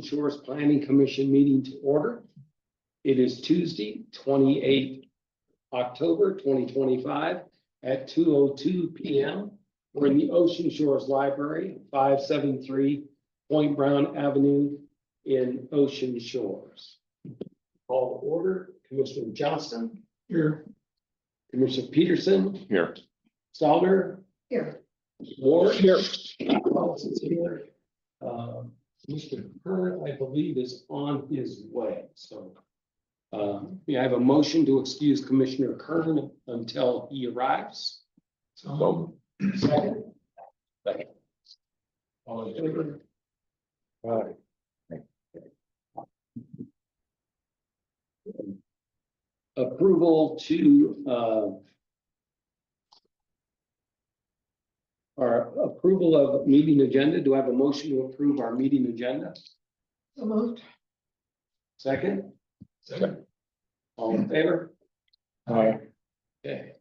Shores Planning Commission meeting to order. It is Tuesday, 28th October 2025 at 2:02 p.m. We're in the Ocean Shores Library, 573 Point Brown Avenue in Ocean Shores. Call to order, Commissioner Johnston. Here. Commissioner Peterson. Here. Stalder. Here. Ward. Here. Paulson's here. Mr. Kern, I believe, is on his way, so. May I have a motion to excuse Commissioner Kern until he arrives? So, Second. Second. All in favor? Right. Approval to, our approval of meeting agenda. Do I have a motion to approve our meeting agenda? So moved. Second? Second. All in favor? Aye. Okay.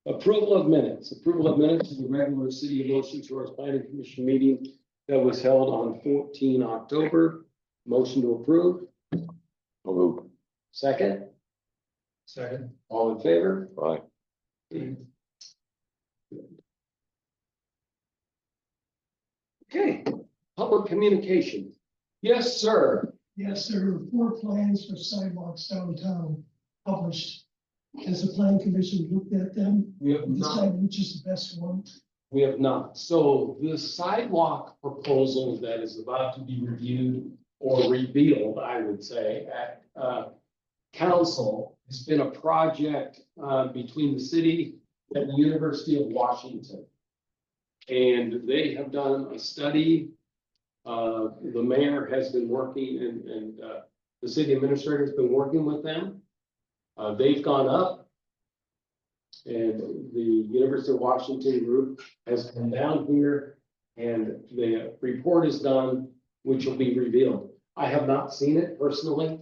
Approval of minutes of the regular City of Ocean Shores Planning Commission meeting that was held on 14 October. Motion to approve. Move. Second? Second. All in favor? Aye. Okay, public communication. Yes, sir. Yes, there are 4 plans for sidewalks downtown published. Has the planning commission looked at them? We have not. Decided which is the best one? We have not. So the sidewalk proposal that is about to be reviewed or revealed, I would say, at council has been a project between the city and the University of Washington. And they have done a study. The mayor has been working and the city administrator has been working with them. They've gone up. And the University of Washington group has come down here and the report is done, which will be revealed. I have not seen it personally.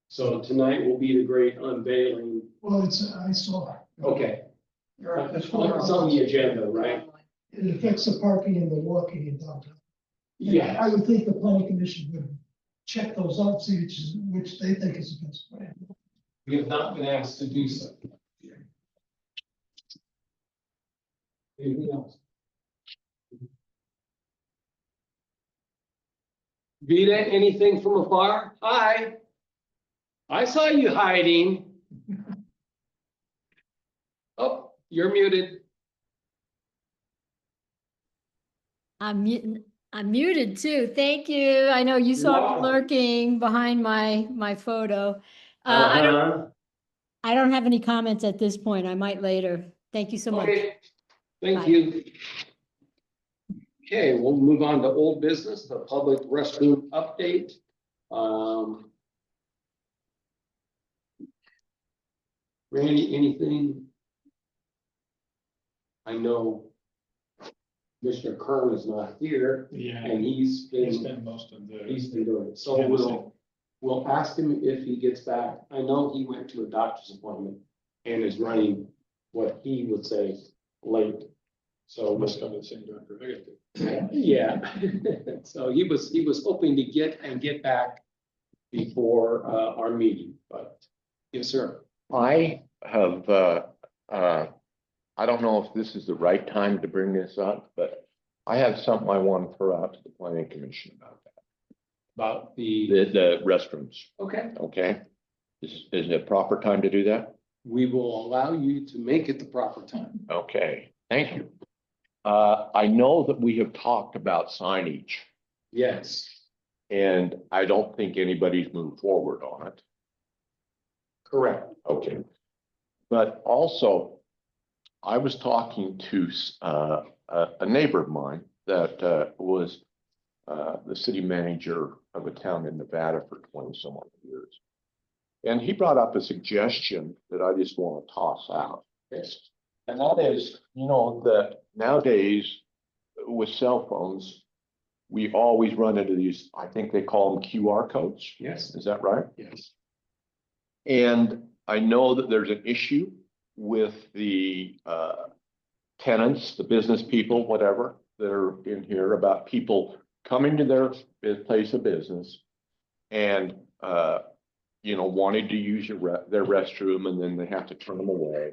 So tonight will be the great unveiling. Well, I saw it. Okay. It's It's on the agenda, right? It affects the parking and the walking in downtown. Yeah. I would think the planning commission would check those out, see which they think is the best plan. We have not been asked to do so. Anything else? Vita, anything from afar? Hi. I saw you hiding. Oh, you're muted. I'm muted too. Thank you. I know you saw me Wow. lurking behind my photo. I don't have any comments at this point. I might later. Thank you so much. Okay, thank Bye. you. Okay, we'll move on to old business, the public restroom update. Randy, anything? I know Commissioner Kern is not here Yeah, and he's been most of the. he's been doing it. So we'll ask him if he gets back. I know he went to a doctor's appointment and is running what he would say late. So Must go to the same doctor I got to. yeah, so he was hoping to get back before our meeting, but yes, sir. I have, I don't know if this is the right time to bring this up, but I have something I want to throw out to the planning commission about that. About the, The restrooms, okay, okay? Is it a proper time to do that? we will allow you to make it the proper time. Okay, thank you. I know that we have talked about signage Yes, and I don't think anybody's moved forward on it. correct. Okay. But also, I was talking to a neighbor of mine that was the city manager of a town in Nevada for 20-some odd years. And he brought up a suggestion that I just want to toss out. Yes. And that is, you know, that nowadays with cell phones, we always run into these, I think they call them QR codes. Yes, Is that right? yes. And I know that there's an issue with the tenants, the business people, whatever, that are in here about people coming to their place of business and, you know, wanting to use their restroom and then they have to turn them away.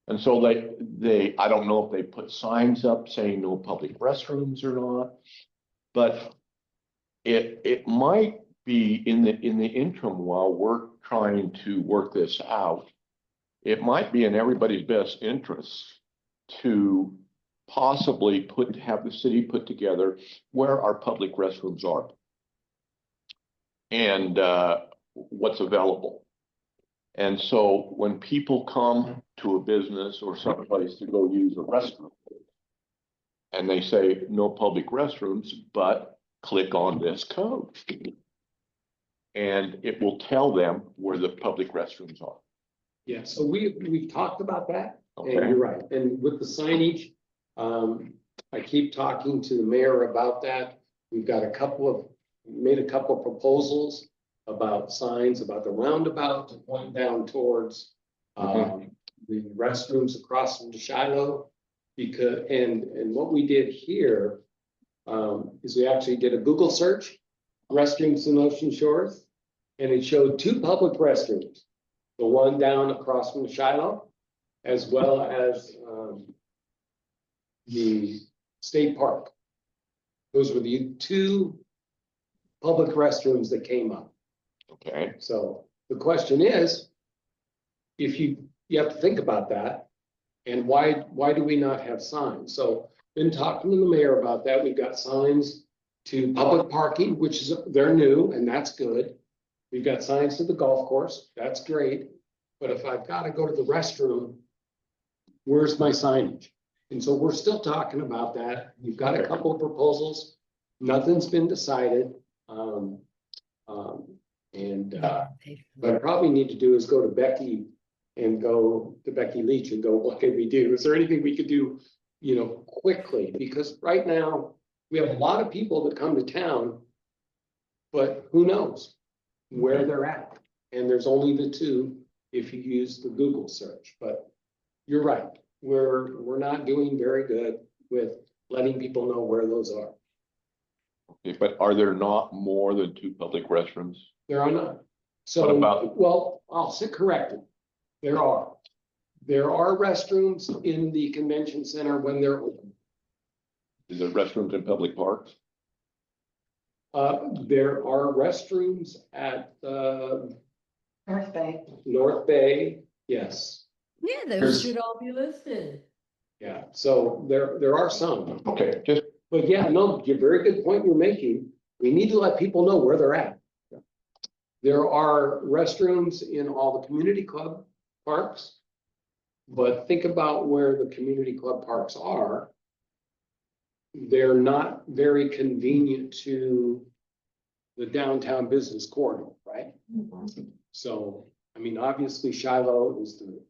And so I don't know if they put signs up saying no public restrooms or not, but it might be in the interim while we're trying to work this out, it might be in everybody's best interest to possibly have the city put together where our public restrooms are and what's available. And so when people come to a business or someplace to go use a restroom and they say no public restrooms, but click on this code and it will tell them where the public restrooms are. Yeah, so we talked about that, and Okay. you're right, and with the signage, I keep talking to the mayor about that. We've got made a couple of proposals about signs, about the roundabout to point down towards the restrooms across from Shiloh. Because, and what we did here is we actually did a Google search, restrooms in Ocean Shores, and it showed 2 public restrooms. The one down across from Shiloh, as well as the state park. Those were the 2 public restrooms that came up. Okay. So the question is, if you have to think about that, and why do we not have signs? So been talking to the mayor about that. We've got signs to public parking, which is, they're new and that's good. We've got signs to the golf course, that's great. But if I've got to go to the restroom, where's my signage? And so we're still talking about that. We've got a couple of proposals. Nothing's been decided. What I probably need to do is go to Becky Leach and go, what can we do? Is there anything we could do, you know, quickly? Because right now we have a lot of people that come to town, but who knows where they're at? And there's only the 2 if you use the Google search, but you're right. We're not doing very good with letting people know where those are. Okay, but are there not more than 2 public restrooms? There are none. So, What about- well, I'll sit corrected. There are. There are restrooms in the convention center when they're open. Is there restrooms in public parks? There are restrooms at North Bay. North Bay, yes, Yeah, There's- those should all be listed. yeah. So there are some. Okay, just, But yeah, no, you're very good point you're making. We need to let people know where they're at. There are restrooms in all the community club parks. But think about where the community club parks are. They're not very convenient to the downtown business corridor, right? So, I mean, obviously Shiloh is the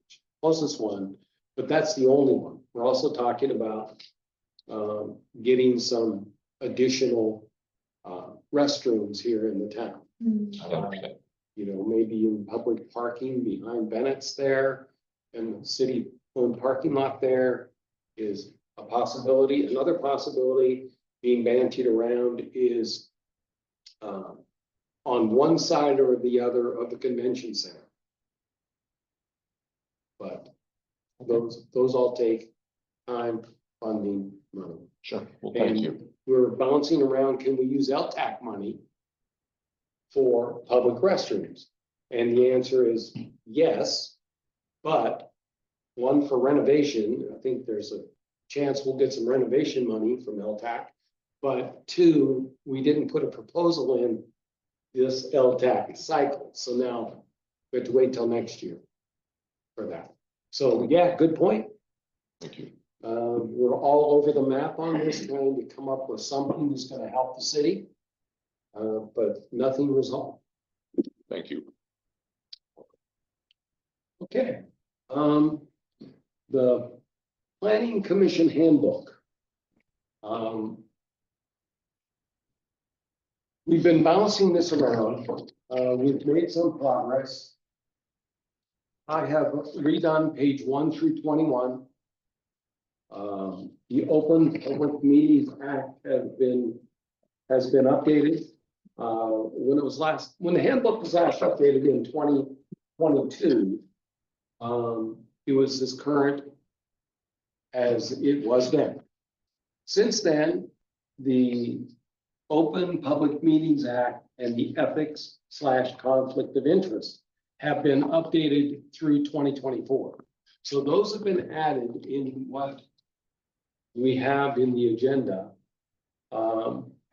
closest one, but that's the only one. We're also talking about getting some additional restrooms here in the town. okay. You know, maybe in public parking behind Bennett's there and the city-owned parking lot there is a possibility. Another possibility being bandied around is on one side or the other of the convention center. But those all take time, funding, money. Sure, well, thank And you. we're bouncing around, can we use LTAC money for public restrooms? And the answer is yes, but one for renovation, I think there's a chance we'll get some renovation money from LTAC. But 2, we didn't put a proposal in this LTAC cycle, so now we have to wait till next year for that. So yeah, good point. Thank you. We're all over the map on this, trying to come up with something that's gonna help the city. But nothing resolved. Thank you. Okay. The planning commission handbook. We've been bouncing this around. We've made some progress. I have redone page 1 through 21. The Open Public Meetings Act has been updated. When the handbook was last updated in 2022, it was as current as it was then. Since then, the Open Public Meetings Act and the Ethics/Conflict of Interest have been updated through 2024. So those have been added in what we have in the agenda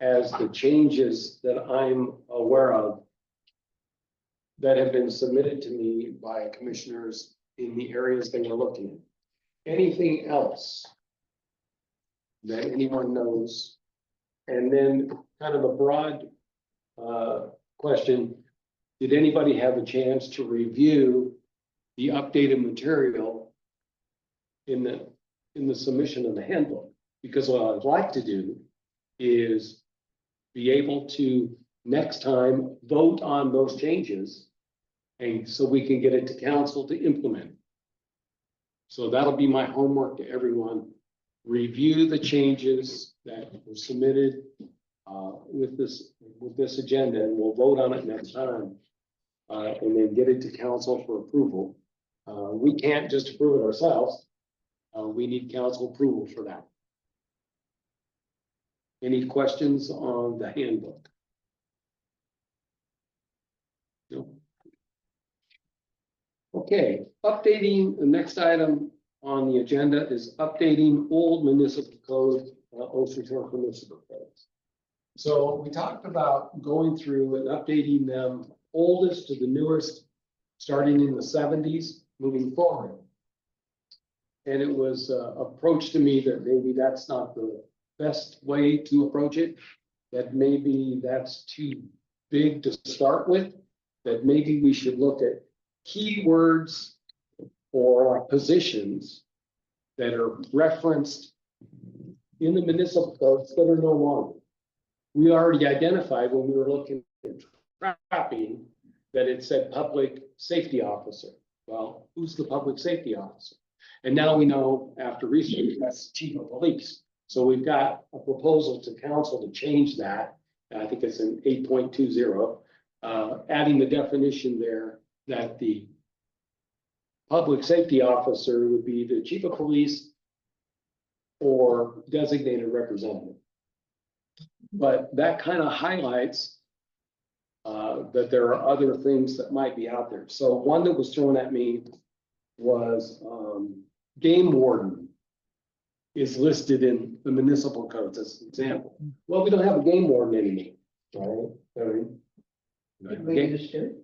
as the changes that I'm aware of that have been submitted to me by commissioners in the areas they were looking at. Anything else that anyone knows? And then kind of a broad question, did anybody have a chance to review the updated material in the submission of the handbook? Because what I'd like to do is be able to next time vote on those changes, and so we can get it to council to implement. So that'll be my homework to everyone. Review the changes that were submitted with this agenda, and we'll vote on it next time. And then get it to council for approval. We can't just approve it ourselves. We need council approval for that. Any questions on the handbook? No. Okay, updating, the next item on the agenda is updating old municipal code, Ocean Shore municipal codes. So we talked about going through and updating them oldest to the newest, starting in the 70s, moving forward. And it was approached to me that maybe that's not the best way to approach it, that maybe that's too big to start with, that maybe we should look at keywords or positions that are referenced in the municipal codes that are no longer. We already identified when we were looking at trapping that it said public safety officer. Well, who's the public safety officer? And now we know after research, that's chief of police. So we've got a proposal to council to change that. I think it's in 8.20, adding the definition there that the public safety officer would be the chief of police or designated representative. But that kind of highlights that there are other things that might be out there. So one that was thrown at me was game warden is listed in the municipal codes as an example. Well, we don't have a game warden anymore, right? Did we used to?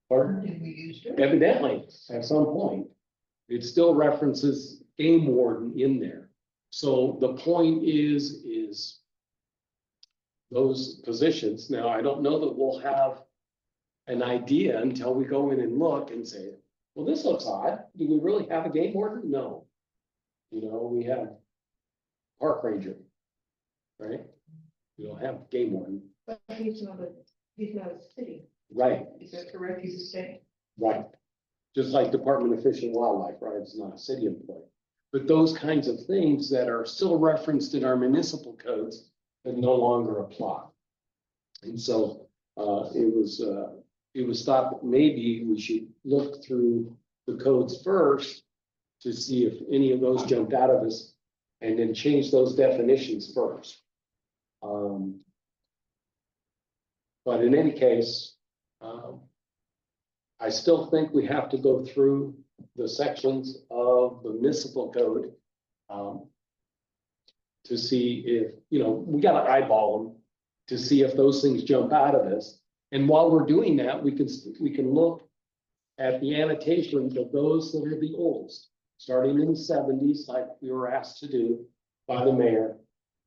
Pardon? Did we used to? Evidently, at some point, it still references game warden in there. So the point is those positions. Now, I don't know that we'll have an idea until we go in and look and say, well, this looks odd. Do we really have a game warden? No. You know, we have park ranger, right? We don't have game warden. But he's not a city. Right, Is that correct? He's a state. right. Just like Department of Fish and Wildlife, right? It's not a city employee. But those kinds of things that are still referenced in our municipal codes that no longer apply. And so it was thought that maybe we should look through the codes first to see if any of those jumped out of us and then change those definitions first. But in any case, I still think we have to go through the sections of the municipal code to see if, you know, we got to eyeball them to see if those things jump out of us. And while we're doing that, we can look at the annotations of those that are the oldest, starting in the 70s, like we were asked to do by the mayor,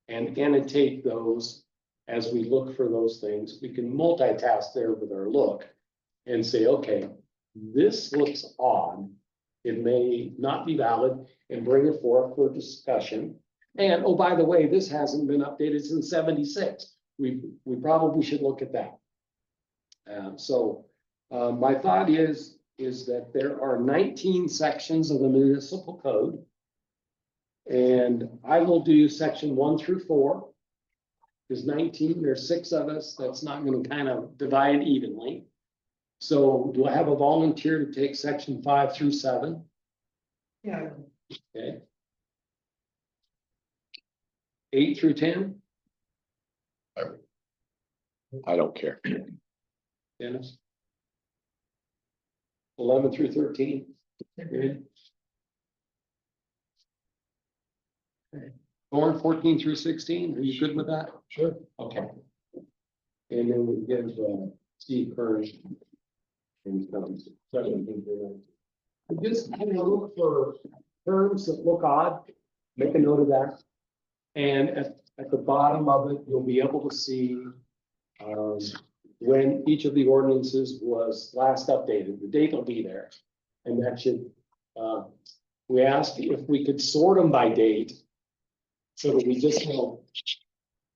and annotate those as we look for those things. We can multitask there with our look and say, okay, this looks odd. It may not be valid, and bring it forth for discussion. And oh, by the way, this hasn't been updated since 76. We probably should look at that. So my thought is that there are 19 sections of the municipal code. And I will do section 1 through 4. is 19. There's 6 of us. That's not gonna kind of divide evenly. So do I have a volunteer to take section 5 through 7? Yeah. Okay. 8 through 10, I don't care. Dennis? 11 through 13, good. Okay. Lauren, 14 through 16, are you good with that? Sure. Okay. And then we give Steve Kern. And, 17 through 19. I just kind of look for terms that look odd, make a note of that. And at the bottom of it, you'll be able to see when each of the ordinances was last updated. The date will be there. And that should, we asked if we could sort them by date. So that we just know.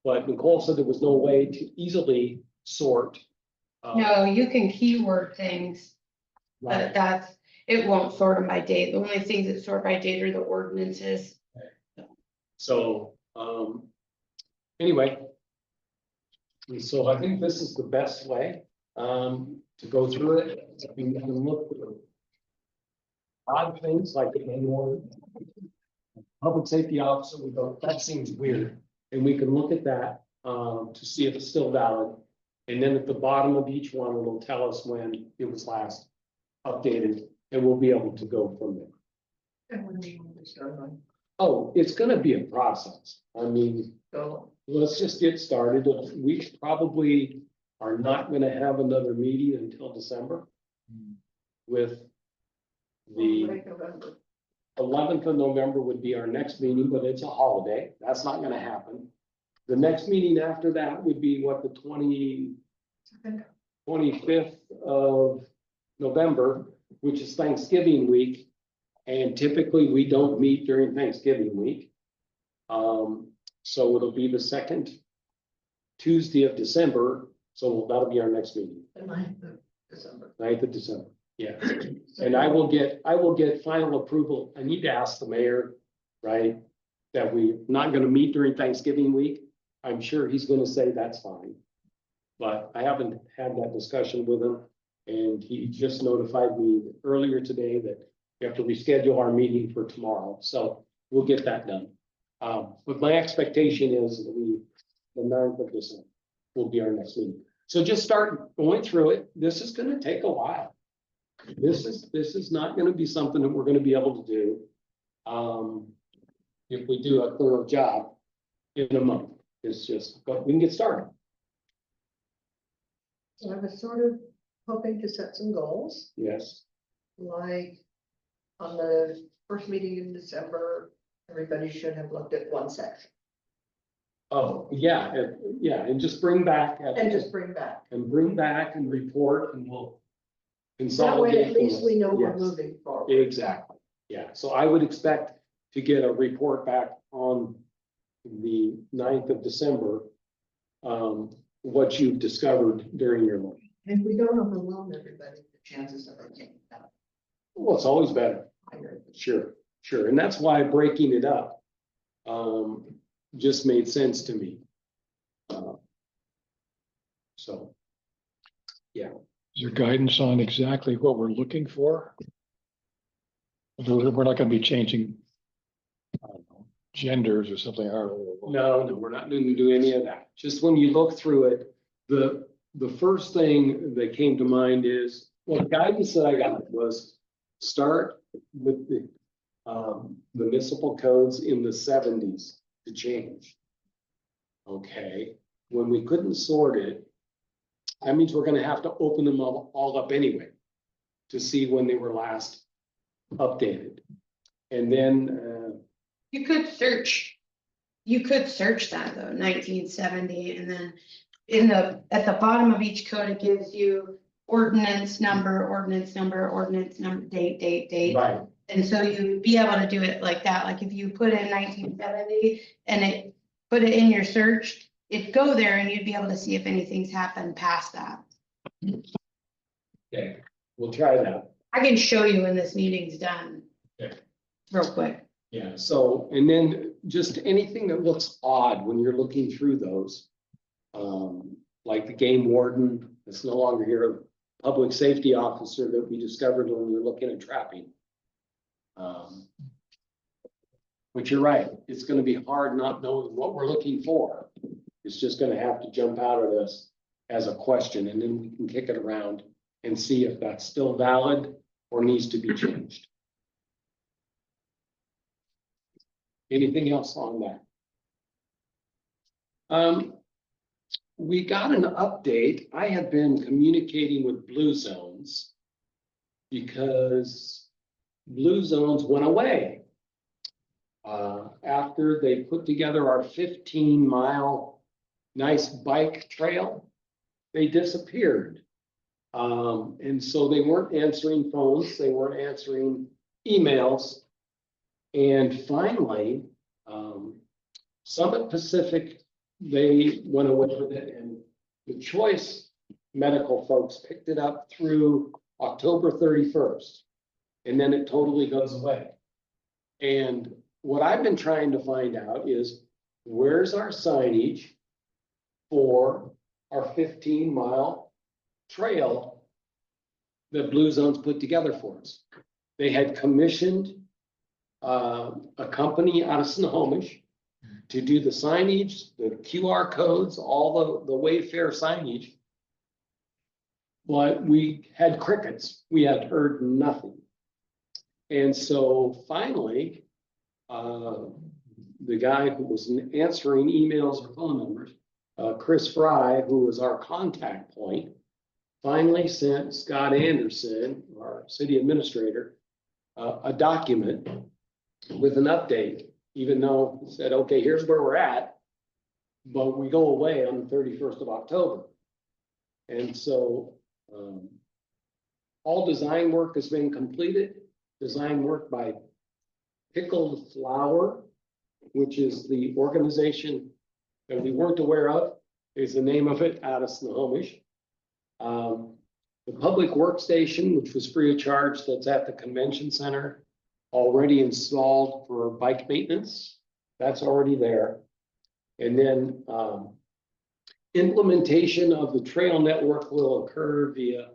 But Nicole said there was no way to easily sort. No, you can keyword things, Right. but it won't sort them by date. The only things that sort by date are the ordinances. So, anyway. And so I think this is the best way, to go through it. We can look for odd things like the annual public safety officer, we go, that seems weird. And we can look at that, to see if it's still valid. And then at the bottom of each one, it'll tell us when it was last updated, and we'll be able to go from there. And when do you want to start on? Oh, it's gonna be a process. I mean, So, let's just get started. We probably are not gonna have another meeting until December. With the late November. 11th of November would be our next meeting, but it's a holiday. That's not gonna happen. The next meeting after that would be what, the 25th of November, which is Thanksgiving week. And typically we don't meet during Thanksgiving week. So it'll be the second Tuesday of December. So that'll be our next meeting, The 9th of December. 9th of December. Yeah. And I will get final approval. I need to ask the mayor, right? That we're not gonna meet during Thanksgiving week. I'm sure he's gonna say that's fine. But I haven't had that discussion with him. And he just notified me earlier today that we have to reschedule our meeting for tomorrow. So we'll get that done. But my expectation is that the 9th of December will be our next meeting. So just start going through it. This is gonna take a while. This is not gonna be something that we're gonna be able to do. If we do a thorough job in a month, it's just, but we can get started. So I was sort of hoping to set some goals, Yes. like on the first meeting in December, everybody should have looked at one section Oh, yeah, and just bring back. and just bring back. And bring back and report and we'll. That Consolidate. way, at least we know we're Yes. moving forward. Exactly, yeah, so I would expect to get a report back on the 9th of December. What you've discovered during your month. And if we don't overwhelm everybody, the chances of it getting out Well, it's always better, higher. sure, and that's why breaking it up. Just made sense to me. So. Is there guidance on exactly what we're looking for? We're not gonna be changing, I don't know, genders or something, are we? No, we're not going to do any of that. Just when you look through it, the first thing that came to mind is, well, the guidance that I got was start with the municipal codes in the 70s to change. Okay, when we couldn't sort it, that means we're gonna have to open them all up anyway to see when they were last updated. And then, You could search that though, 1970, and then at the bottom of each code, it gives you ordinance number, date. right, And so you'd be able to do it like that, like if you put in 1970 and put it in your search, it'd go there and you'd be able to see if anything's happened past that. okay, we'll try that. I can show you when this meeting's done. Okay. Real quick. Yeah, so, and then just anything that looks odd when you're looking through those, Like the game warden, it's no longer here, a public safety officer that we discovered when we were looking at trapping. But you're right, it's gonna be hard not knowing what we're looking for. It's just gonna have to jump out at us as a question, and then we can kick it around and see if that's still valid or needs to be changed. Anything else on that? We got an update. I had been communicating with Blue Zones because Blue Zones went away. After they put together our 15-mile nice bike trail, they disappeared. And so they weren't answering phones, they weren't answering emails. And finally, Summit Pacific, they went away with it, and the Choice Medical folks picked it up through October 31st. And then it totally goes away. And what I've been trying to find out is, where's our signage for our 15-mile trail that Blue Zones put together for us? They had commissioned a company out of Snohomish to do the signage, the QR codes, all the Wayfair signage. But we had crickets. We had heard nothing. And so finally, the guy who was answering emails or phone numbers, Chris Fry, who was our contact point, finally sent Scott Anderson, our city administrator, a document with an update, even though he said, okay, here's where we're at, but we go away on the 31st of October. And so all design work has been completed. Design work by Pickled Flower, which is the organization that we weren't aware of, is the name of it, out of Snohomish. The public workstation, which was free of charge, that's at the convention center, already installed for bike maintenance. That's already there. And then implementation of the trail network will occur via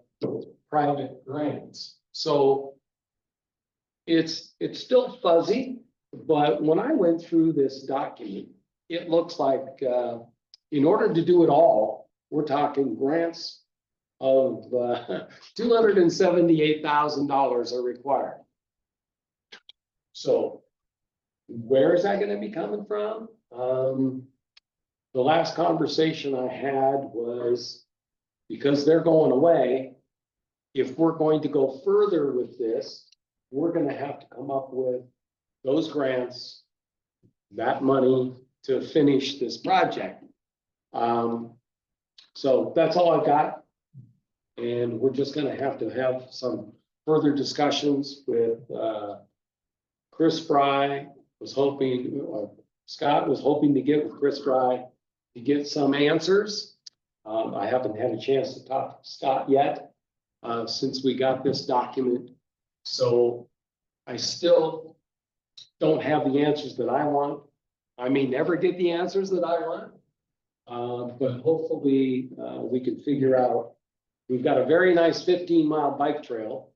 private grants. So it's still fuzzy, but when I went through this document, it looks like in order to do it all, we're talking grants of $278,000 are required. So where is that going to be coming from? The last conversation I had was, because they're going away, if we're going to go further with this, we're going to have to come up with those grants, that money to finish this project. So that's all I've got. And we're just going to have some further discussions with Chris Fry. Was hoping, Scott was hoping to get with Chris Fry to get some answers. I haven't had a chance to talk to Scott yet since we got this document. So I still don't have the answers that I want. I may never get the answers that I want, but hopefully we can figure out. We've got a very nice 15-mile bike trail,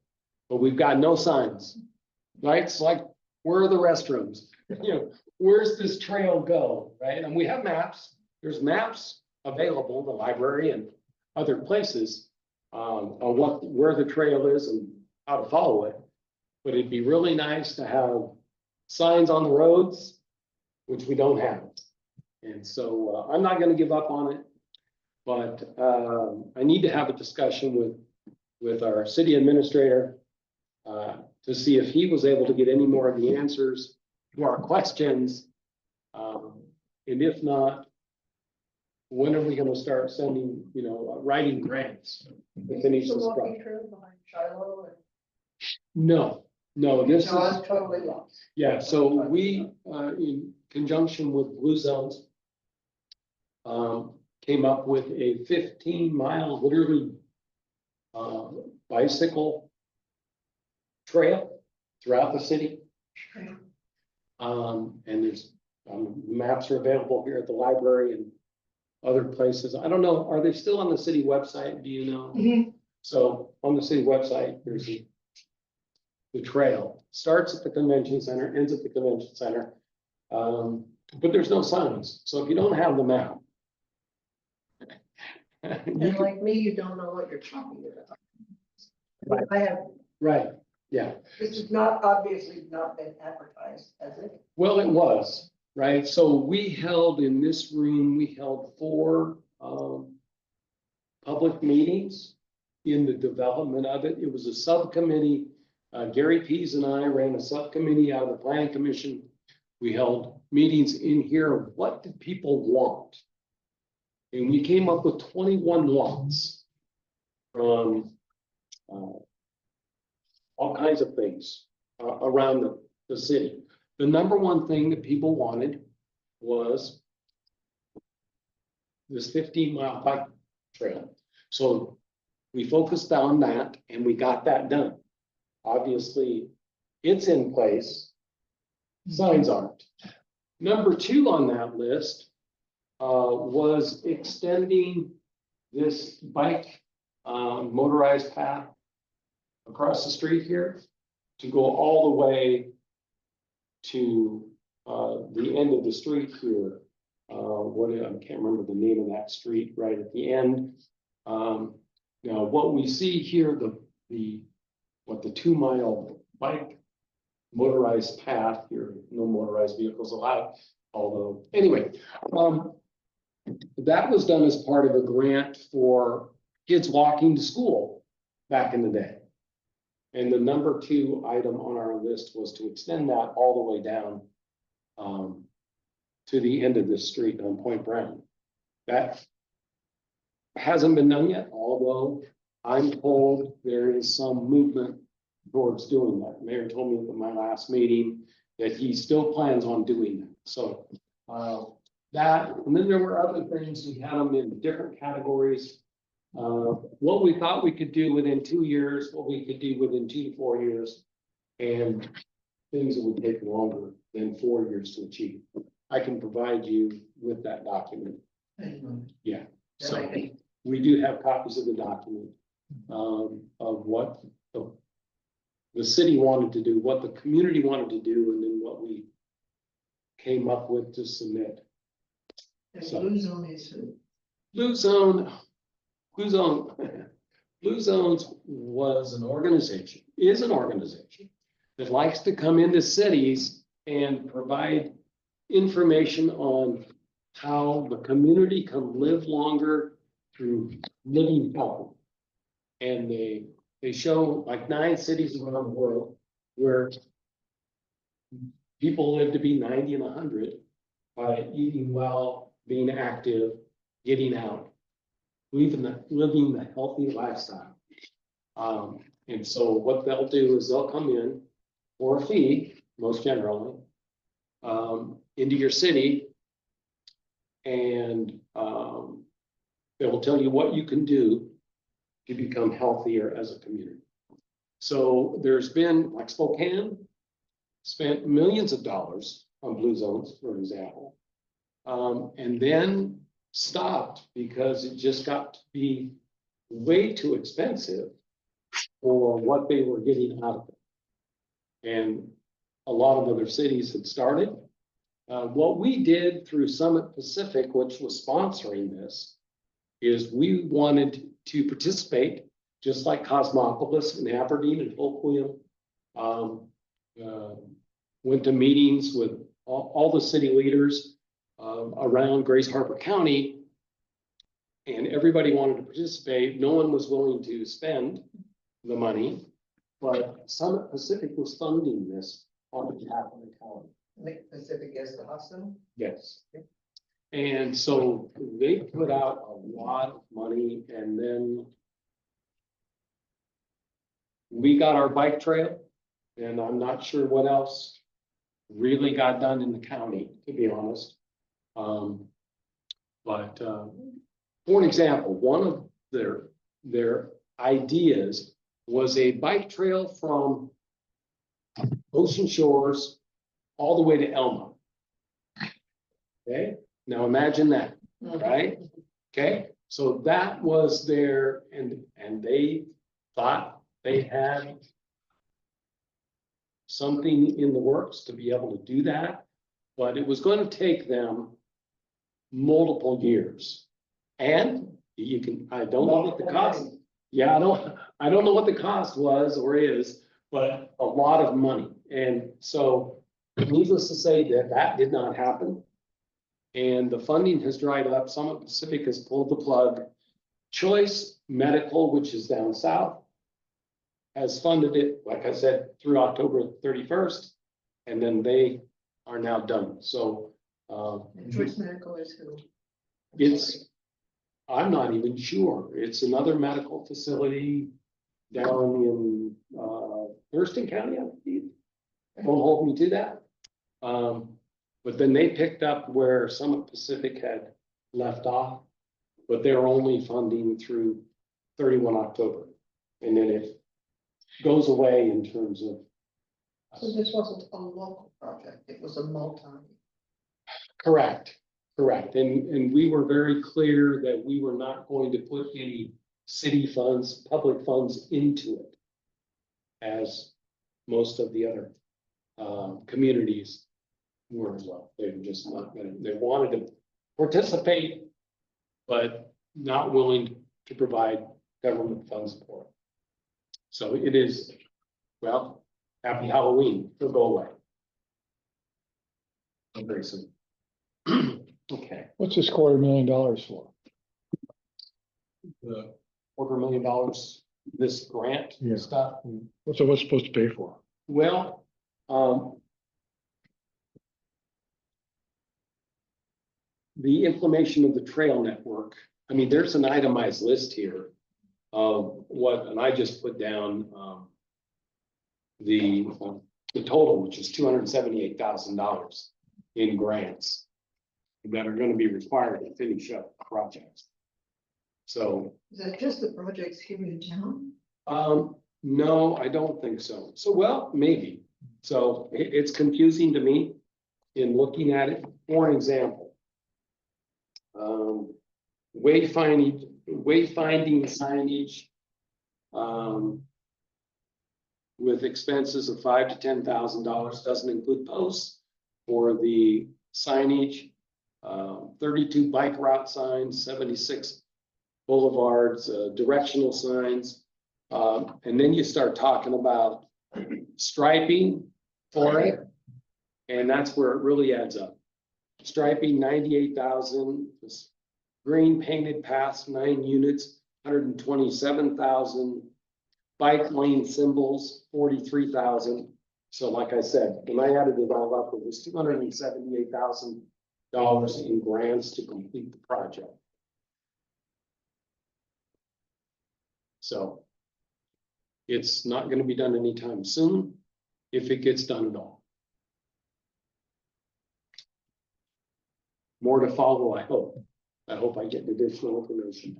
but we've got no signs, right? It's like, where are the restrooms? You know, where's this trail go, right? And we have maps. There's maps available in the library and other places on where the trail is and how to follow it. But it'd be really nice to have signs on the roads, which we don't have. And so I'm not going to give up on it, but I need to have a discussion with our city administrator to see if he was able to get any more of the answers to our questions. And if not, when are we going to start sending, writing grants to finish The this walking project? trail behind Shiloh No, and this is, John's totally lost. yeah, so we, in conjunction with Blue Zones, came up with a 15-mile, literally, bicycle trail throughout the city. And there's maps are available here at the library and other places. I don't know, are they still on the city website? Do you know? Mhm. So on the city website, there's the trail, starts at the convention center, ends at the convention center. But there's no signs, so if you don't have the map. you And can- like me, you don't know what you're talking about. Right. I have, Right, yeah, this is not obviously not been advertised, has it? well, it was, right, so we held in this room, we held 4, public meetings in the development of it. It was a subcommittee. Gary Pease and I ran a subcommittee out of the planning commission. We held meetings in here. of What did people want? And we came up with 21 wants from all kinds of things around the city. The number one thing that people wanted was this 15-mile bike trail. So we focused on that and we got that done. Obviously, it's in place. Signs aren't. Number 2 on that list was extending this bike motorized path across the street here to go all the way to the end of the street here. I can't remember the name of that street right at the end. Now, what we see here, the 2-mile bike motorized path here, no motorized vehicles allowed, although, anyway. That was done as part of a grant for kids walking to school back in the day. And the number 2 item on our list was to extend that all the way down to the end of this street on Point Brown. That hasn't been done yet, although I'm told there is some movement towards doing that. Mayor told me at my last meeting that he still plans on doing that. So that, and then there were other things, we had them in different categories. What we thought we could do within 2 years, what we could do within 2 to 4 years, and things that would take longer than 4 years to achieve. I can provide you with that document. Yeah, so we do have copies of the document of what the city wanted to do, what the community wanted to do, and then what we came up with to submit. And So- Blue Zone is who? Blue Zones was an organization, is an organization that likes to come into cities and provide information on how the community can live longer through living healthy. And they show like 9 cities around the world where people live to be 90 and 100 by eating well, being active, getting out, living the healthy lifestyle. And so what they'll do is they'll come in for a fee, most generally, into your city. And they will tell you what you can do to become healthier as a community. So there's been, like Spokane, spent millions of dollars on Blue Zones, for example. And then stopped because it just got to be way too expensive for what they were getting out of it. And a lot of other cities had started. What we did through Summit Pacific, which was sponsoring this, is we wanted to participate, just like Cosmopolis and Aberdeen and Hoquiam. Went to meetings with all the city leaders around Grace Harbor County, and everybody wanted to participate. No one was willing to spend the money, but Summit Pacific was funding this on behalf of the county. Lake Pacific as the hospital? Yes. And so they put out a lot of money, and then we got our bike trail, and I'm not sure what else really got done in the county, to be honest. But for an example, one of their ideas was a bike trail from Ocean Shores all the way to Elma. Okay, now imagine that, right? Okay, so that was there and they thought they had something in the works to be able to do that, but it was going to take them multiple years. And you can, I don't know what the cost, yeah, I don't know what the cost was or is, but a lot of money. And so needless to say that that did not happen. And the funding has dried up. Summit Pacific has pulled the plug. Choice Medical, which is down south, has funded it, like I said, through October 31st. And then they are now done. So Choice Medical is who? it's, I'm not even sure. It's another medical facility down in Thurston County, I believe. Don't hold me to that. But then they picked up where Summit Pacific had left off, but they're only funding through 31 October. And then it goes away in terms of. So this wasn't a local project, it was a multi. Correct, correct. And we were very clear that we were not going to put any city funds, public funds into it. As most of the other communities were as well. They were just not gonna, they wanted to participate, but not willing to provide government funds for it. So it is, well, happy Halloween, it'll go away. Very soon. Okay, What's this $250,000 for? the $250,000, this grant Yeah. stuff. What's it supposed to pay for? Well, the implementation of the trail network, I mean, there's an itemized list here of what, and I just put down, the total, which is $278,000 in grants that are gonna be required to finish up projects. So, Is that just the projects here in town? no, I don't think so. So, well, maybe. So it's confusing to me in looking at it. For an example, wayfinding signage, with expenses of $5,000 to $10,000, doesn't include posts for the signage, 32 bike route signs, 76 boulevards, directional signs. And then you start talking about striping for it. And that's where it really adds up. Striping, 98,000, green painted paths, 9 units, 127,000. Bike lane symbols, 43,000. So like I said, when I added it all up, it was $278,000 in grants to complete the project. So it's not going to be done anytime soon, if it gets done at all. More to follow, I hope. I hope I get additional information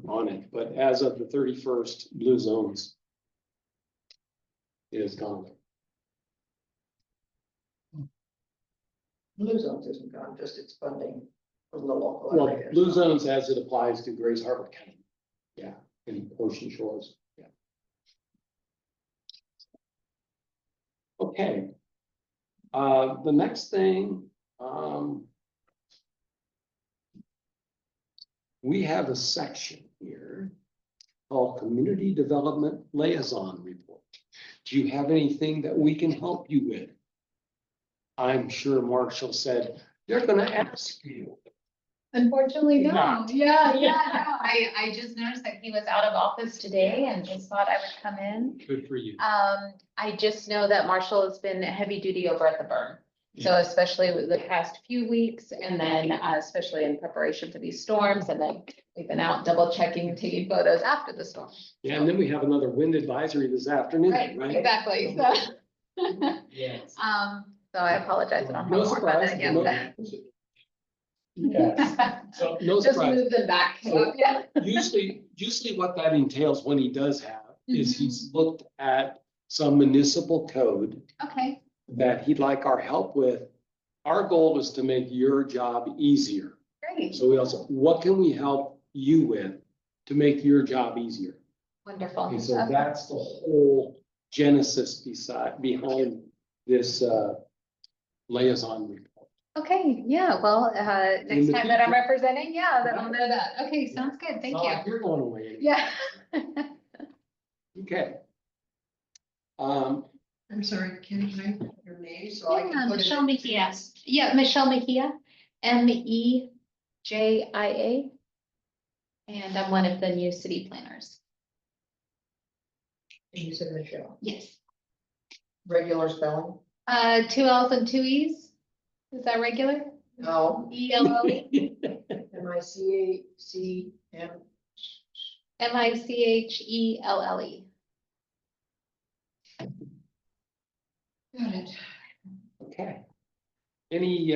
on it, but as of the 31st, Blue Zones is gone. Blue Zones isn't gone, just its funding from the local Well, area. Blue Zones as it applies to Grays Harbor County. Yeah, and Ocean Shores, yeah. Okay. The next thing, we have a section here called Community Development Liaison Report. Do you have anything that we can help you with? I'm sure Marshall said, they're gonna ask you. Unfortunately, no. Not. Yeah, no. I just noticed that he was out of office today and just thought I would come in. Good for you. I just know that Marshall has been heavy duty over at the burn. So especially with the past few weeks and then especially in preparation for these storms. And then we've been out double checking and taking photos after the storm. Yeah, and then we have another wind advisory this afternoon, Right, right? exactly. So, Yes. so I apologize. I don't have No more about surprise. that no- yet. Yes, so no Just surprise. move them back. So- Yeah. Usually what that entails when he does have is he's looked at some municipal code Okay, that he'd like our help with. Our goal is to make your job easier. great. Great, So we also, what can we help you with to make your job easier? wonderful. And so that's the whole genesis behind this liaison report. Okay, yeah, well, next the time that I'm future. representing, yeah, then I'll know that. Okay, sounds good, thank It's not you. like You're going away. Yeah. Okay. I'm sorry, can I have your name so I Yeah, can put it? Michelle Mejia. Yeah, Michelle Mejia, Mejia. And I'm one of the new city planners. You said Michelle, Yes. regular spelling? 2 L's and 2 E's. Is that regular? No, ELLE, MICACM. MICHELLE. Got it. Okay. Any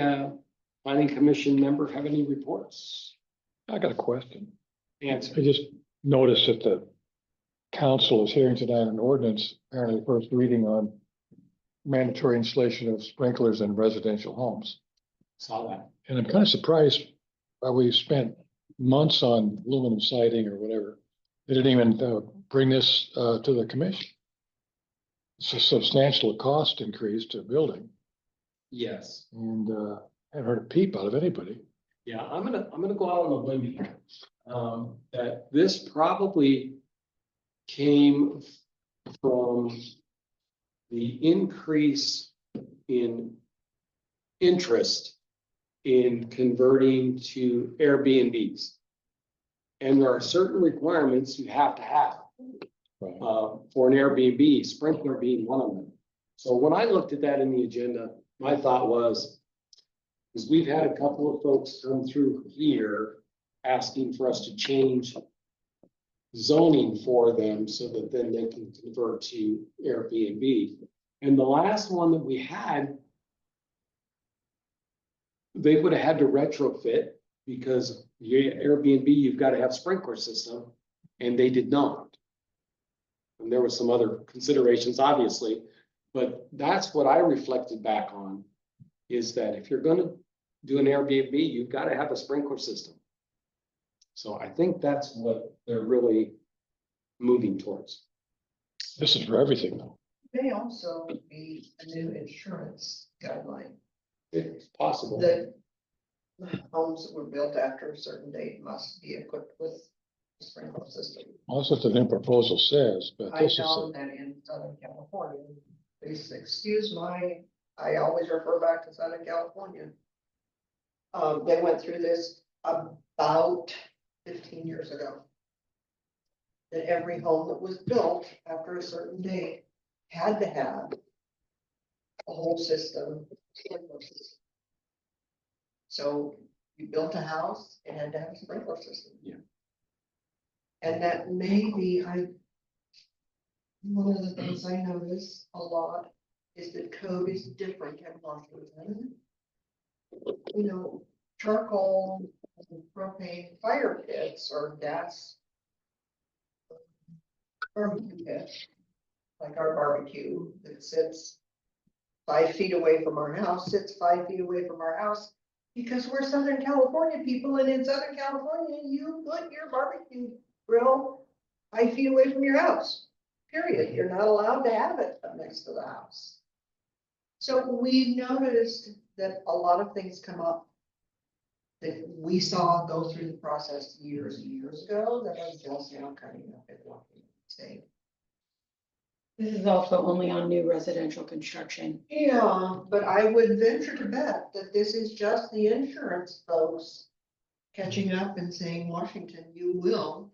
planning commission member have any reports? I got a question. Answer. I just noticed that the council is hearing tonight an ordinance, apparently first reading on mandatory installation of sprinklers in residential homes. Saw that. And I'm kind of surprised why we spent months on aluminum siding or whatever. They didn't even bring this to the commission. It's a substantial cost increase to building Yes. and haven't heard a peep out of anybody. Yeah, I'm gonna go out on a limb here. That this probably came from the increase in interest in converting to Airbnbs. And there are certain requirements you have to have Right. for an Airbnb, sprinkler being one of them. So when I looked at that in the agenda, my thought was, because we've had a couple of folks come through here asking for us to change zoning for them so that then they can convert to Airbnb. And the last one that we had, they would have had to retrofit because Airbnb, you've got to have sprinkler system, and they did not. And there were some other considerations, obviously, but that's what I reflected back on, is that if you're gonna do an Airbnb, you've got to have a sprinkler system. So I think that's what they're really moving towards. This is for everything though. May also be a new insurance guideline It's possible. that homes that were built after a certain date must be equipped with a sprinkler system. That's what the new proposal says, but I this is, found that in Southern California, please excuse I always refer back to Southern California. They went through this about 15 years ago. That every home that was built after a certain date had to have a whole system. Sprinkler system. So you built a house, it had to have a sprinkler system. Yeah. And that may be, one of the things I notice a lot is that code is different in Washington. You know, charcoal and propane fire pits or gas barbecue pit, like our barbecue that sits 5 feet away from our house, sits 5 feet away from our house. Because we're Southern California people, and in Southern California, you put your barbecue grill 5 feet away from your house. Period. You're not allowed to have it up next to the house. So we noticed that a lot of things come up that we saw go through the process years and years ago that are just now coming up in Washington State. This is also only on new residential construction. Yeah, but I would venture to bet that this is just the insurance folks catching up and saying, Washington, you will.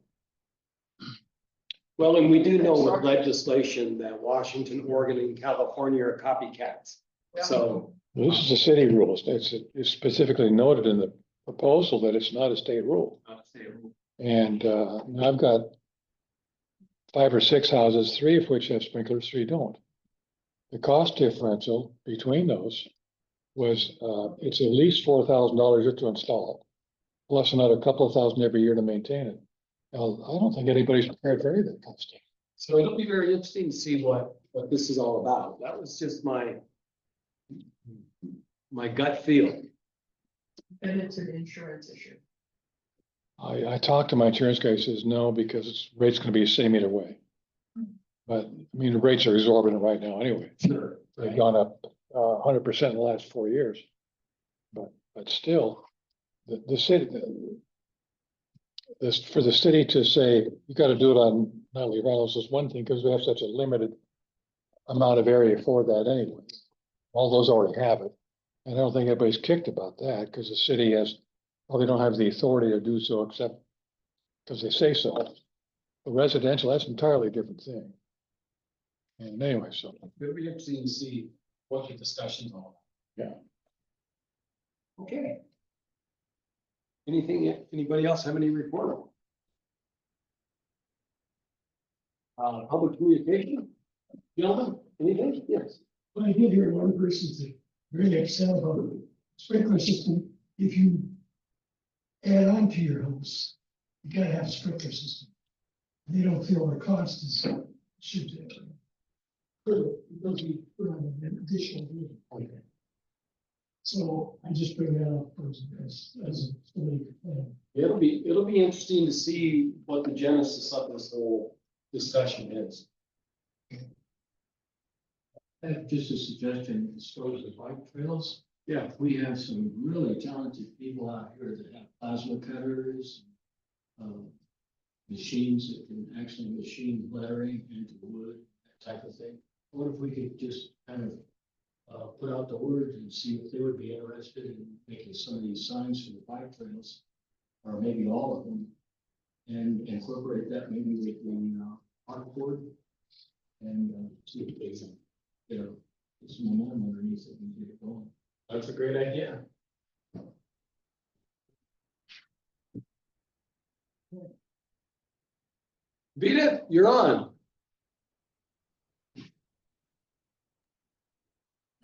Well, and we do know with legislation that Washington, Oregon, and California are copycats. So, this is the city rules. It's specifically noted in the proposal that it's not a state rule. And I've got 5 or 6 houses, 3 of which have sprinklers, 3 don't. The cost differential between those was, it's at least $4,000 just to install it, plus another couple of thousand every year to maintain it. Now, I don't think anybody's prepared for any of that kind of stuff. so it'll be very interesting to see what this is all about. That was just my gut feel. And it's an insurance issue. I talked to my insurance guy, he says, no, because it's, rate's gonna be the same either way. But, I mean, the rates are exorbitant right now anyway. Sure. They've gone up 100% in the last 4 years. But still, the city, this, for the city to say, you gotta do it on nightly rentals is one thing, because we have such a limited amount of area for that anyway. All those already have it. And I don't think anybody's kicked about that, because the city has, well, they don't have the authority to do so except because they say so. The residential, that's an entirely different thing. And anyway, so, It'll be interesting to see what the discussion's on. Yeah. Okay. Anything, anybody else have any report? Public communication? Gentlemen, anything? Yes. But I did hear one person say, really upset about the sprinkler system. If you add on to your house, you gotta have a sprinkler system. They don't feel the cost is, should. Because we put on an additional unit. Okay. So I just bring that up as somebody complained. It'll be interesting to see what the genesis of this whole discussion is. I have just a suggestion as far as the bike trails. Yeah. We have some really talented people out here that have plasma cutters. Machines that can actually machine lettering into wood, that type of thing. What if we could just kind of put out the word and see if they would be interested in making some of these signs for the bike trails? Or maybe all of them, and incorporate that maybe with the park board. And see if they can, get some momentum underneath it and get it going. That's a great idea. Vita, you're on.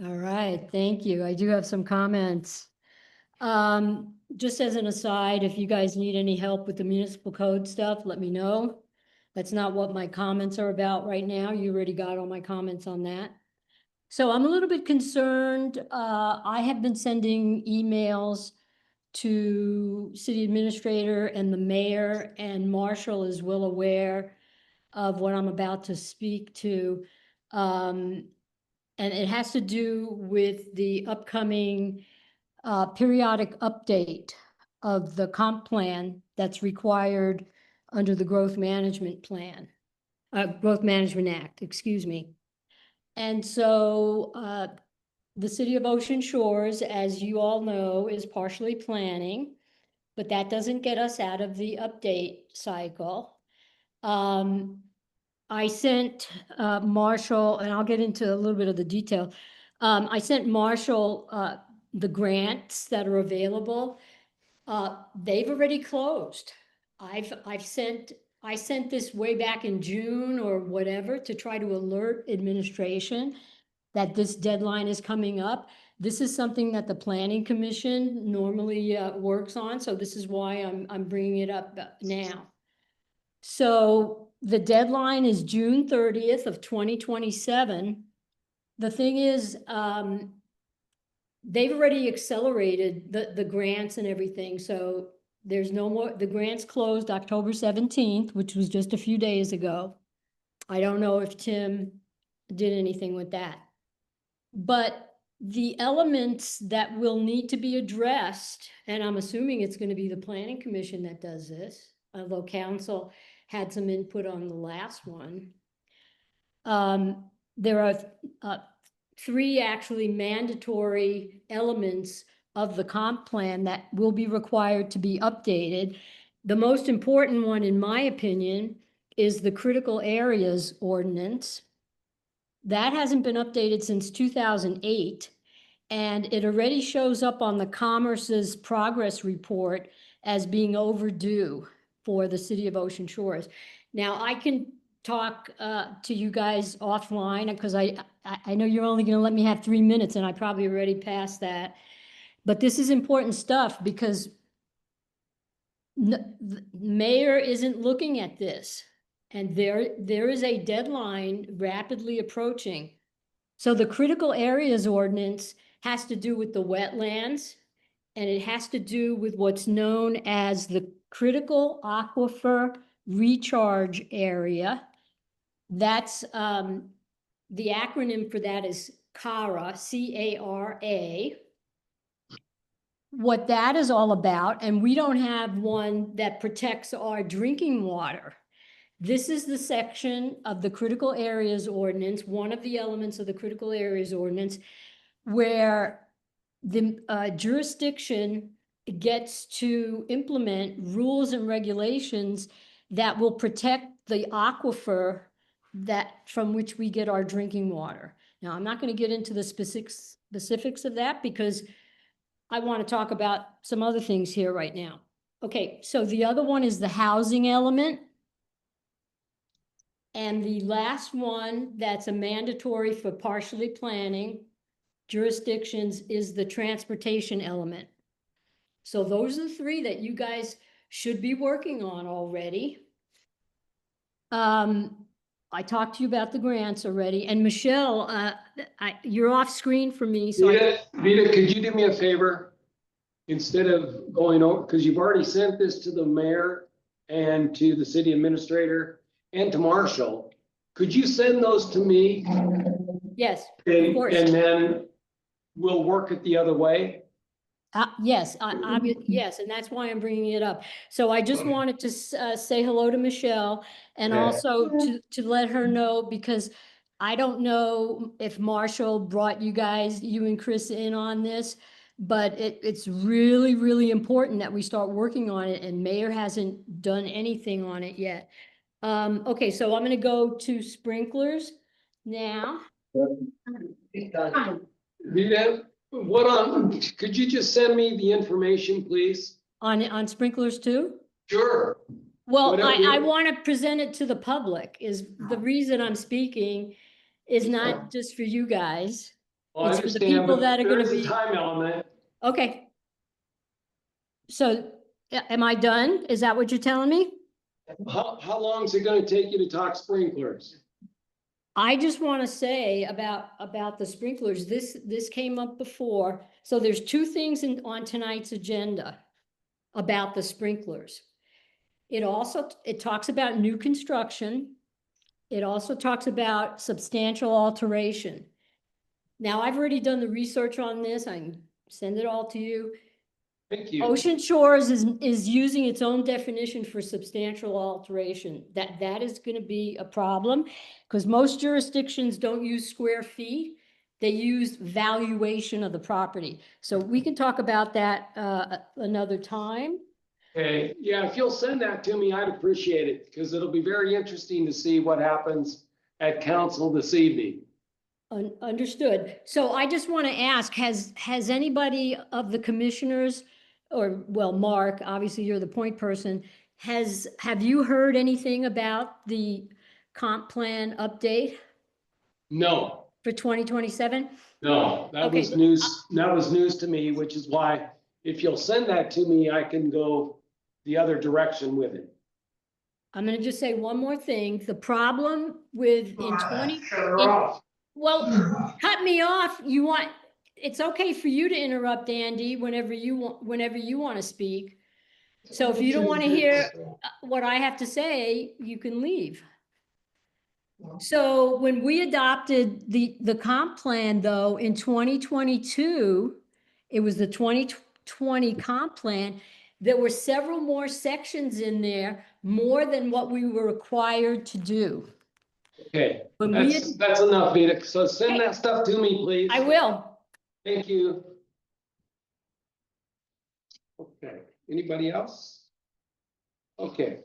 All right, thank you. I do have some comments. Just as an aside, if you guys need any help with the municipal code stuff, let me know. That's not what my comments are about right now. You already got all my comments on that. So I'm a little bit concerned. I have been sending emails to city administrator and the mayor, and Marshall is well aware of what I'm about to speak to. And it has to do with the upcoming periodic update of the comp plan that's required under the Growth Management Plan, Growth Management Act, excuse me. And so the city of Ocean Shores, as you all know, is partially planning, but that doesn't get us out of the update cycle. I sent Marshall, and I'll get into a little bit of the detail. I sent Marshall the grants that are available. They've already closed. I sent this way back in June or whatever to try to alert administration that this deadline is coming up. This is something that the Planning Commission normally works on, so this is why I'm bringing it up now. So the deadline is June 30th of 2027. The thing is, they've already accelerated the grants and everything, so there's no more, the grants closed October 17th, which was just a few days ago. I don't know if Tim did anything with that. But the elements that will need to be addressed, and I'm assuming it's going to be the Planning Commission that does this, although council had some input on the last one. There are 3 actually mandatory elements of the comp plan that will be required to be updated. The most important one, in my opinion, is the critical areas ordinance. That hasn't been updated since 2008, and it already shows up on the Commerce's progress report as being overdue for the city of Ocean Shores. Now, I can talk to you guys offline because I know you're only going to let me have 3 minutes, and I probably already passed that. But this is important stuff because the mayor isn't looking at this. And there is a deadline rapidly approaching. So the critical areas ordinance has to do with the wetlands and it has to do with what's known as the Critical Aquifer Recharge Area. That's, the acronym for that is CARA, C-A-R-A. What that is all about, and we don't have one that protects our drinking water. This is the section of the Critical Areas Ordinance, one of the elements of the Critical Areas Ordinance, where the jurisdiction gets to implement rules and regulations that will protect the aquifer that, from which we get our drinking water. Now, I'm not going to get into the specifics of that because I want to talk about some other things here right now. Okay, so the other one is the housing element. And the last one that's a mandatory for partially planning jurisdictions is the transportation element. So those are the three that you guys should be working on already. I talked to you about the grants already, and Michelle, you're off screen for me, so Vita, could you do me a favor? Instead of going over, because you've already sent this to the mayor and to the city administrator and to Marshall, could you send those to me? yes, of And, course. and then we'll work it the other way? Yes, yes, and that's why I'm bringing it up. So I just wanted to say hello to Michelle and Okay. also to let her know, because I don't know if Marshall brought you guys, you and Chris in on this, but it's really, really important that we start working on it, and Mayor hasn't done anything on it yet. Okay, so I'm gonna go to sprinklers now. Vita, could you just send me the information, please? On sprinklers too? Sure. Well, Whatever I you- want to present it to the public, is the reason I'm speaking is not just for you guys. Well, I It's for the understand, people but that are there gonna is a be- time element. Okay. So, am I done? Is that what you're telling me? How long is it gonna take you to talk sprinklers? I just want to say about the sprinklers, this came up before. So there's two things on tonight's agenda about the sprinklers. It talks about new construction. It also talks about substantial alteration. Now, I've already done the research on this. I can send it all to you. Thank you. Ocean Shores is using its own definition for substantial alteration. That is going to be a problem because most jurisdictions don't use square feet. They use valuation of the property. So we can talk about that another time. Okay, yeah, if you'll send that to me, I'd appreciate it, because it'll be very interesting to see what happens at council this evening. Understood. So I just want to ask, has anybody of the commissioners, or, well, Mark, obviously you're the point person, have you heard anything about the comp plan update No, for 2027? no, that Okay. was news to me, which is why if you'll send that to me, I can go the other direction with it. I'm going to just say one more thing. The problem with well, cut me off. It's okay for you to interrupt, Andy, whenever you want to speak. So if you don't want to hear what I have to say, you can leave. So when we adopted the comp plan, though, in 2022, it was the 2020 comp plan, there were several more sections in there, more than what we were required to do. Okay, When we that's enough, Vita. So send that stuff to me, please. I will. Thank you. Okay, anybody else? Okay,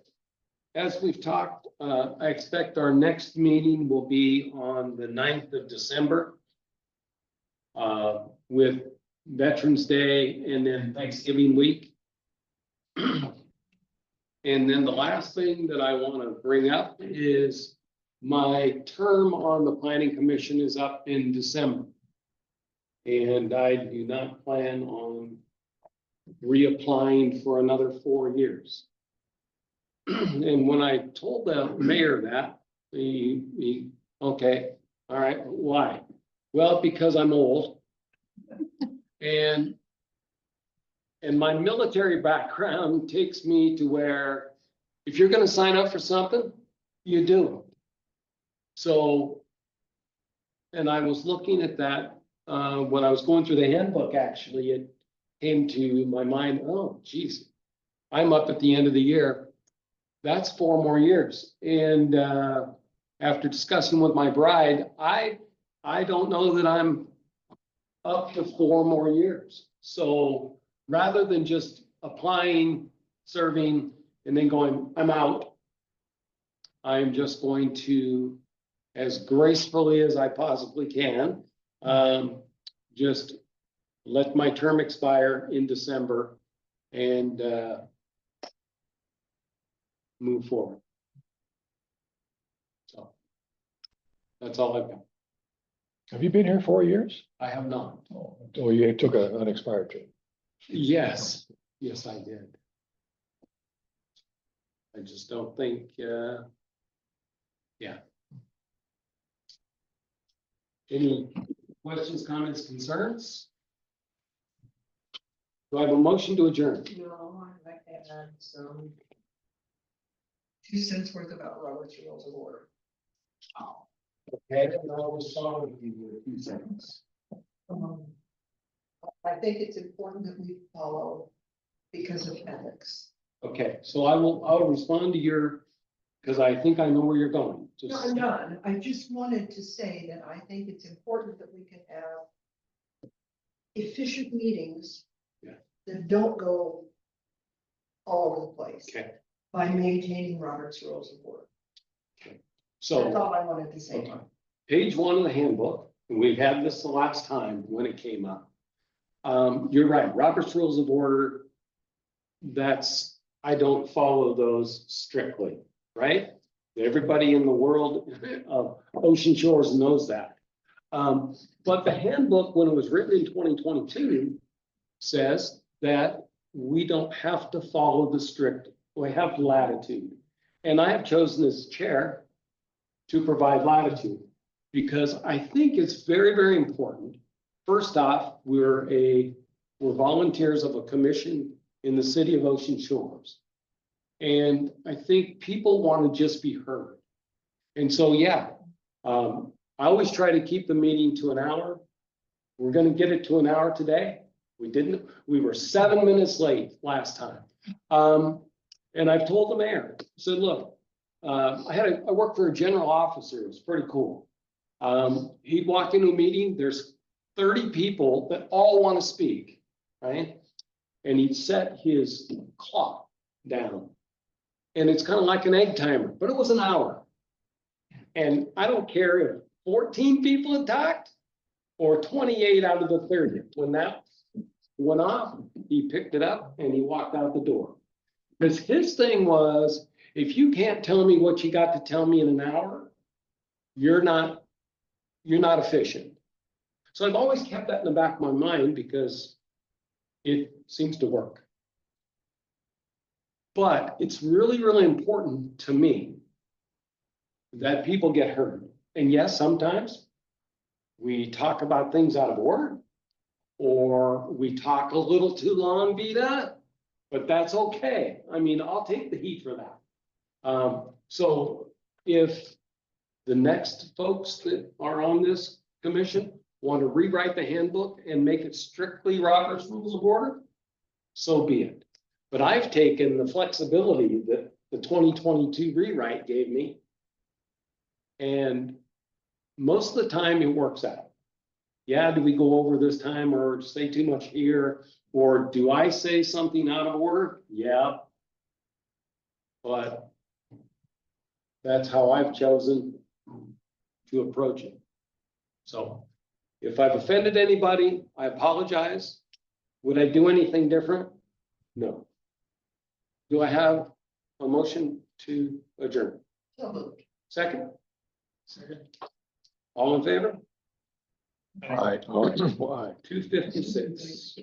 as we've talked, I expect our next meeting will be on the 9th of December. With Veterans Day and then Thanksgiving week. And then the last thing that I want to bring up is my term on the planning commission is up in December. And I do not plan on reapplying for another 4 years. And when I told the mayor that, he, okay, all right, why? Well, because I'm old. And And my military background takes me to where if you're gonna sign up for something, you do. So, and I was looking at that, when I was going through the handbook, actually, it came to my mind, oh geez, I'm up at the end of the year. That's 4 more years. And, after discussing with my bride, I don't know that I'm up to 4 more years. So rather than just applying, serving, and then going, I'm out, I'm just going to, as gracefully as I possibly can, just let my term expire in December and move forward. So that's all I've got. Have you been here 4 years? I have not. Oh, you took an unexpired term. Yes, yes, I did. I just don't think, yeah. Any questions, comments, concerns? Do I have a motion to adjourn? No, I'd like to add some 2 cents worth about Robert's Rules of Order. Okay, and I was sorry with you in 2 seconds. I think it's important that we follow because of ethics. Okay, so I'll respond to your, because I think I know where you're going. No, Just- I'm done. I just wanted to say that I think it's important that we can have efficient meetings. Yeah. That don't go all over the place. Okay, By maintaining Robert's Rules of Order. That's so. all I wanted to say. Okay. Page 1 of the handbook, and we had this the last time when it came up. You're right, Robert's Rules of Order, I don't follow those strictly, right? Everybody in the world of Ocean Shores knows that. But the handbook, when it was written in 2022, says that we don't have to follow the strict, we have latitude. And I have chosen as chair to provide latitude because I think it's very, very important. First off, we're volunteers of a commission in the city of Ocean Shores. And I think people want to just be heard. And so, yeah, I always try to keep the meeting to an hour. We're going to get it to an hour today. We were 7 minutes late last time. And I've told the mayor, I said, look, I worked for a general officer. It was pretty cool. He'd walk into a meeting, there's 30 people that all want to speak, right? And he'd set his clock down. And it's kind of like an egg timer, but it was an hour. And I don't care if 14 people had talked or 28 out of the 30. When that went off, he picked it up and he walked out the door. Because his thing was, if you can't tell me what you got to tell me in an hour, you're not efficient. So I've always kept that in the back of my mind because it seems to work. But it's really, really important to me that people get heard. And yes, sometimes we talk about things out of order or we talk a little too long, Vita, but that's okay. I mean, I'll take the heat for that. So if the next folks that are on this commission want to rewrite the handbook and make it strictly Robert's Rules of Order, so be it. But I've taken the flexibility that the 2022 rewrite gave me. And most of the time it works out. Yeah, do we go over this time or say too much here? Or do I say something out of order? Yeah. But that's how I've chosen to approach it. So if I've offended anybody, I apologize. Would I do anything different? No. Do I have a motion to adjourn? So moved. Second? All in favor? Why? 2:56.